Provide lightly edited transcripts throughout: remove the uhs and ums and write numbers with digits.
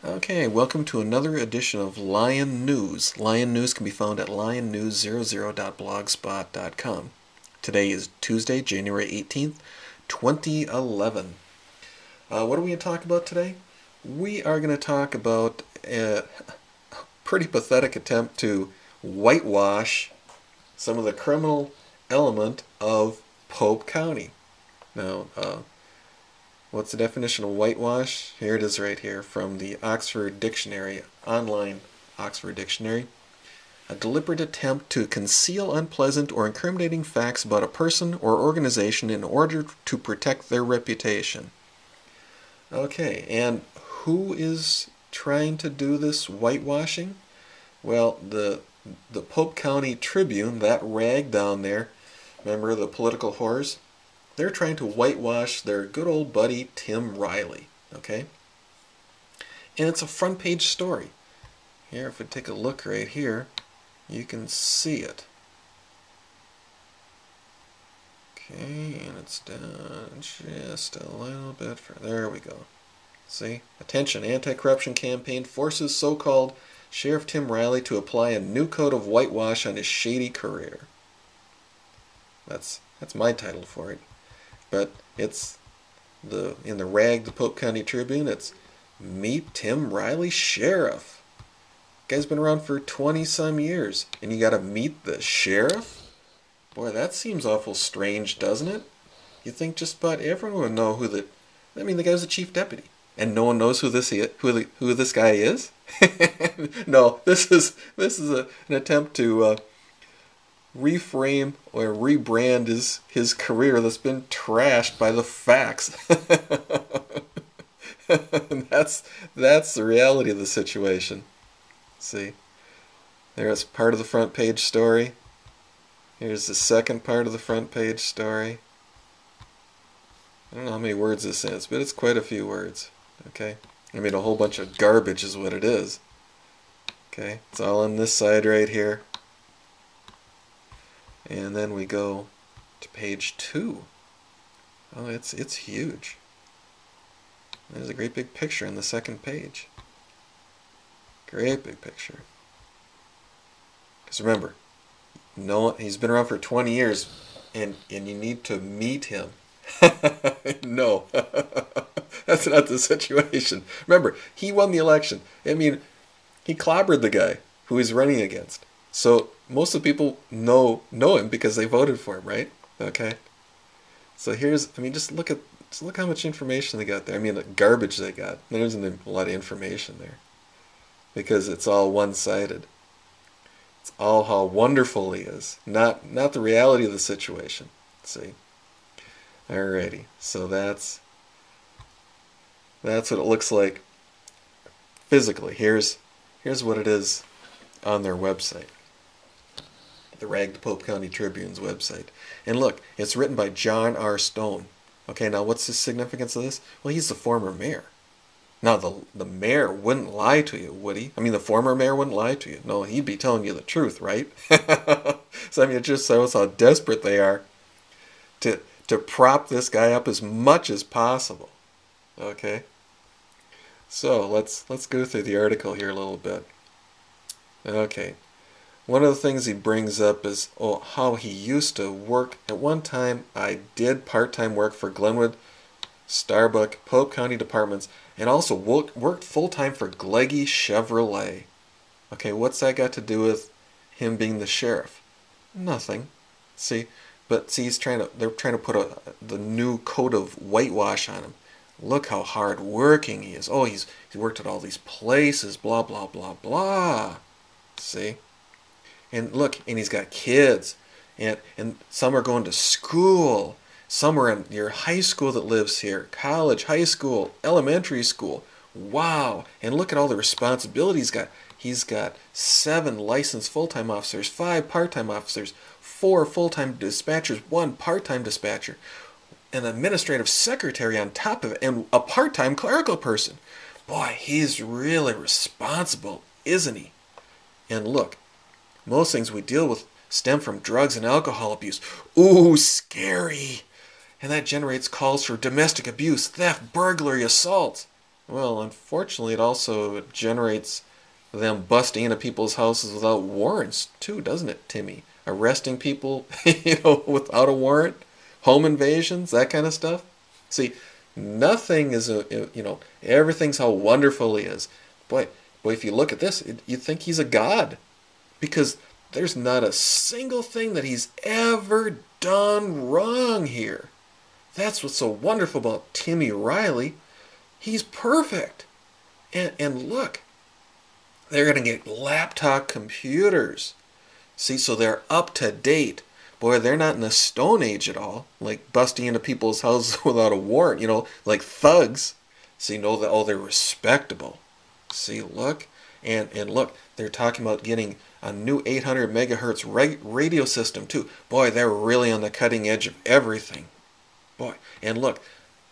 Okay, welcome to another edition of Lion News. Lion News can be found at lionnews00.blogspot.com. Today is Tuesday, January 18th, 2011. What are we going to talk about today? We are going to talk about a pretty pathetic attempt to whitewash some of the criminal element of Pope County. Now, what's the definition of whitewash? Here it is right here from the Oxford Dictionary, online Oxford Dictionary. A deliberate attempt to conceal unpleasant or incriminating facts about a person or organization in order to protect their reputation. Okay, and who is trying to do this whitewashing? Well, the Pope County Tribune, that rag down there, remember the political whores? They're trying to whitewash their good old buddy Tim Riley, okay? And it's a front page story. Here, if we take a look right here, you can see it. Okay, and it's down just a little bit further. There we go. See? Attention, anti-corruption campaign forces so-called Sheriff Tim Riley to apply a new coat of whitewash on his shady career. That's my title for it. But it's in the rag, the Pope County Tribune, it's Meet Tim Riley Sheriff. Guy's been around for 20-some years, and you gotta meet the sheriff? Boy, that seems awful strange, doesn't it? You think just about everyone would know the guy's a chief deputy, and no one knows who this guy is? No, this is an attempt to reframe or rebrand his career that's been trashed by the facts. And that's the reality of the situation. See, there's part of the front page story. Here's the second part of the front page story. I don't know how many words this is, but it's quite a few words. Okay, I mean a whole bunch of garbage is what it is. Okay, it's all on this side right here. And then we go to page 2. Oh, it's huge. There's a great big picture on the second page. Great big picture. Because remember, he's been around for 20 years, and you need to meet him. No, that's not the situation. Remember, he won the election. I mean, he clobbered the guy who he's running against. So most of the people know him because they voted for him, right? Okay. So just look how much information they got there. I mean, the garbage they got. There isn't a lot of information there because it's all one-sided. It's all how wonderful he is, not the reality of the situation. See. Alrighty. So that's what it looks like physically. Here's what it is on their website. The Rag the Pope County Tribune's website. And look, it's written by John R. Stone. Okay, now what's the significance of this? Well, he's the former mayor. Now, the mayor wouldn't lie to you, would he? I mean, the former mayor wouldn't lie to you. No, he'd be telling you the truth, right? So, I mean, it just shows how desperate they are to prop this guy up as much as possible. Okay? So, let's go through the article here a little bit. Okay. One of the things he brings up is how he used to work. At one time, I did part-time work for Glenwood, Starbuck, Pope County departments, and also worked full-time for Gleggy Chevrolet. Okay, what's that got to do with him being the sheriff? Nothing. See, they're trying to put the new coat of whitewash on him. Look how hard-working he is. Oh, he worked at all these places, blah, blah, blah, blah. See? And look, and he's got kids, and some are going to school. Some are in your high school that lives here, college, high school, elementary school. Wow! And look at all the responsibilities he's got. He's got 7 licensed full-time officers, 5 part-time officers, 4 full-time dispatchers, 1 part-time dispatcher, an administrative secretary on top of it, and a part-time clerical person. Boy, he's really responsible, isn't he? And look, most things we deal with stem from drugs and alcohol abuse. Ooh, scary! And that generates calls for domestic abuse, theft, burglary, assault. Well, unfortunately, it also generates them busting into people's houses without warrants too, doesn't it, Timmy? Arresting people, without a warrant, home invasions, that kind of stuff. See, nothing is everything's how wonderful he is. Boy, boy, if you look at this, you'd think he's a god because there's not a single thing that he's ever done wrong here. That's what's so wonderful about Timmy Riley. He's perfect. And look, they're going to get laptop computers. See, so they're up to date. Boy, they're not in the Stone Age at all, like busting into people's houses without a warrant, like thugs. See, know that, oh, they're respectable. See, look, and look, they're talking about getting a new 800 megahertz radio system too. Boy, they're really on the cutting edge of everything. Boy, and look,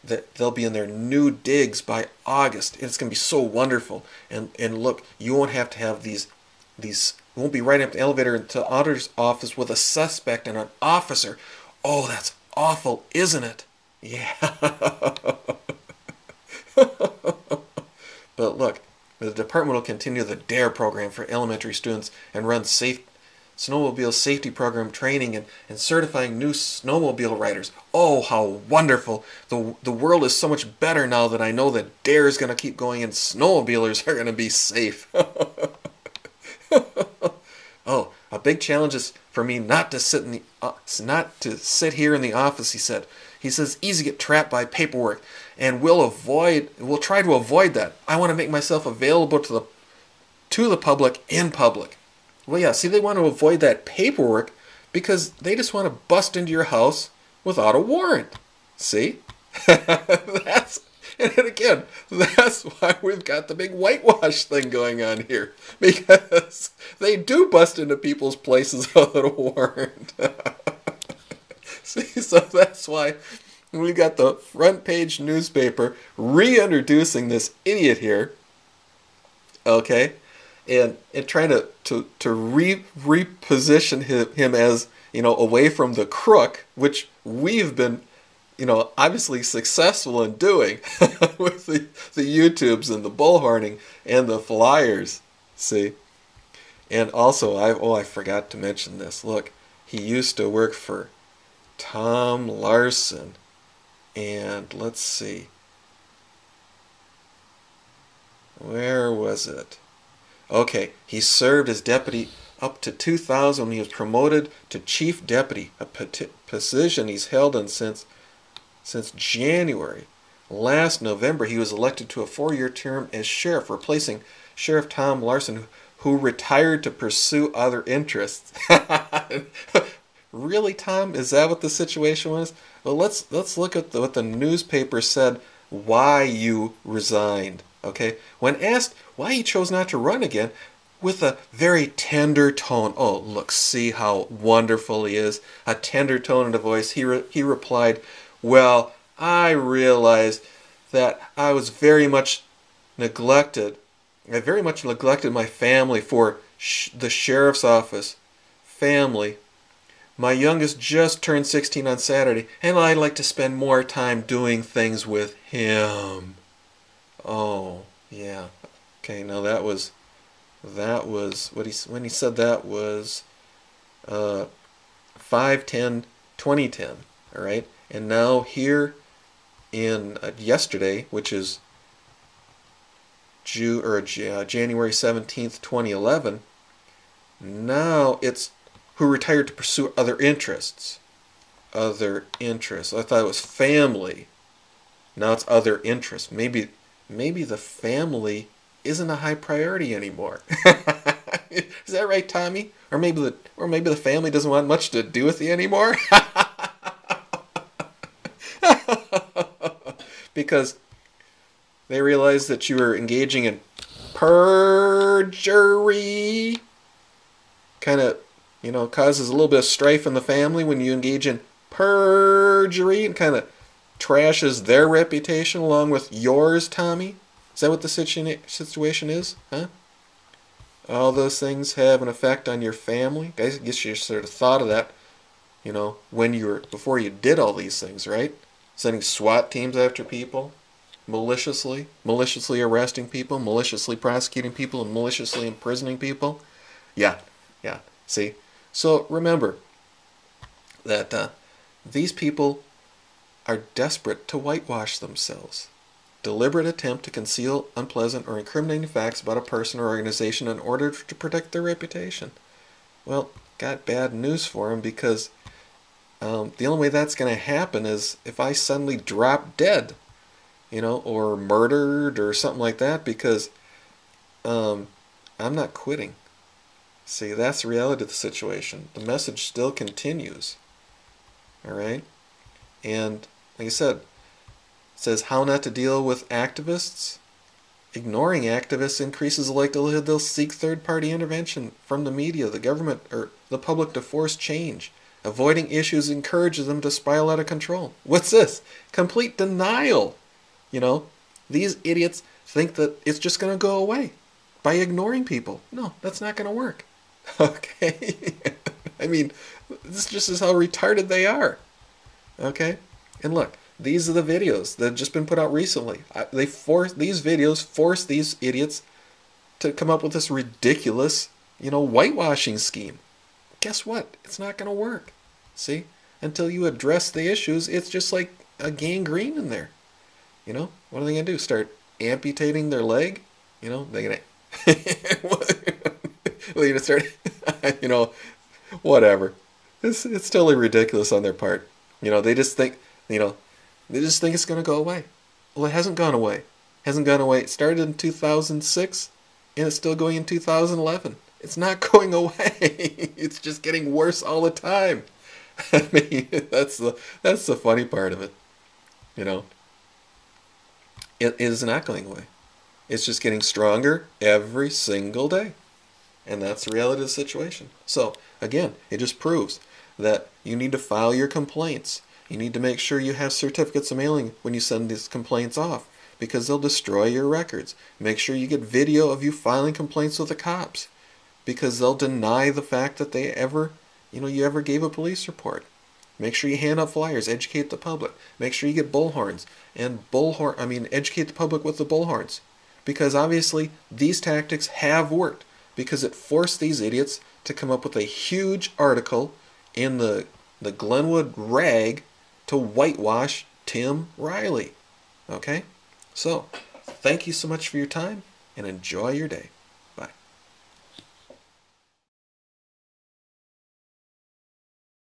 they'll be in their new digs by August. It's going to be so wonderful. And look, you won't have to have these you won't be riding up the elevator into the auditor's office with a suspect and an officer. Oh, that's awful, isn't it? Yeah. But look, the department will continue the DARE program for elementary students and run snowmobile safety program training and certifying new snowmobile riders. Oh, how wonderful. The world is so much better now that I know that DARE is going to keep going and snowmobilers are going to be safe. Oh, a big challenge is for me not to sit here in the office, he said. He says, easy to get trapped by paperwork, and we'll try to avoid that. I want to make myself available to the public in public. Well, yeah, see, they want to avoid that paperwork because they just want to bust into your house without a warrant. See? And again, that's why we've got the big whitewash thing going on here. Because they do bust into people's places without a warrant. See, so that's why we got the front page newspaper reintroducing this idiot here. Okay? And trying to reposition him as, away from the crook, which we've been, obviously successful in doing with the YouTubes and the bullhorning and the flyers. See? And also, I forgot to mention this. Look, he used to work for Tom Larson. And let's see. Where was it? Okay, he served as deputy up to 2000 when he was promoted to chief deputy, a position he's held in since January. Last November, he was elected to a 4-year term as sheriff, replacing Sheriff Tom Larson, who retired to pursue other interests. Really, Tom? Is that what the situation was? Well, let's look at what the newspaper said why you resigned. Okay? When asked why he chose not to run again, with a very tender tone. Oh, look, see how wonderful he is. A tender tone in the voice. He replied, well, I realized that I was very much neglected. I very much neglected my family for the sheriff's office. Family. My youngest just turned 16 on Saturday, and I'd like to spend more time doing things with him. Oh, yeah. Okay, now that was when he said that was 5/10/2010. All right, and now here in yesterday, which is January 17th, 2011. Now it's who retired to pursue other interests. Other interests. I thought it was family. Now it's other interests. Maybe the family isn't a high priority anymore. Is that right, Tommy? Or maybe the family doesn't want much to do with you anymore? Because they realized that you were engaging in perjury. Kind of, causes a little bit of strife in the family when you engage in perjury and kind of trashes their reputation along with yours, Tommy. Is that what the situation is? Huh? All those things have an effect on your family. I guess you sort of thought of that, before you did all these things, right? Sending SWAT teams after people, maliciously arresting people, maliciously prosecuting people, and maliciously imprisoning people. Yeah, yeah. See? So remember that these people are desperate to whitewash themselves. Deliberate attempt to conceal unpleasant or incriminating facts about a person or organization in order to protect their reputation. Well, got bad news for them, because the only way that's going to happen is if I suddenly drop dead, or murdered or something like that, because I'm not quitting. See, that's the reality of the situation. The message still continues. All right? And like I said, it says how not to deal with activists. Ignoring activists increases the likelihood they'll seek third-party intervention from the media, the government, or the public to force change. Avoiding issues encourages them to spiral out of control. What's this? Complete denial. These idiots think that it's just going to go away by ignoring people. No, that's not going to work. Okay? I mean, this just is how retarded they are. Okay? And look, these are the videos that have just been put out recently. These videos force these idiots to come up with this ridiculous, whitewashing scheme. Guess what? It's not going to work. See? Until you address the issues, it's just like a gangrene in there. What are they going to do? Start amputating their leg? They're going to... Well, start... whatever. It's totally ridiculous on their part. They just think... They just think it's going to go away. Well, it hasn't gone away. It hasn't gone away. It started in 2006, and it's still going in 2011. It's not going away. It's just getting worse all the time. I mean, that's the funny part of it. It is not going away. It's just getting stronger every single day. And that's the reality of the situation. So, again, it just proves that you need to file your complaints. You need to make sure you have certificates of mailing when you send these complaints off, because they'll destroy your records. Make sure you get video of you filing complaints with the cops, because they'll deny the fact that they you ever gave a police report. Make sure you hand out flyers, educate the public. Make sure you get bullhorns and educate the public with the bullhorns, because obviously these tactics have worked, because it forced these idiots to come up with a huge article in the Glenwood Rag to whitewash Tim Riley. Okay? So, thank you so much for your time, and enjoy your day.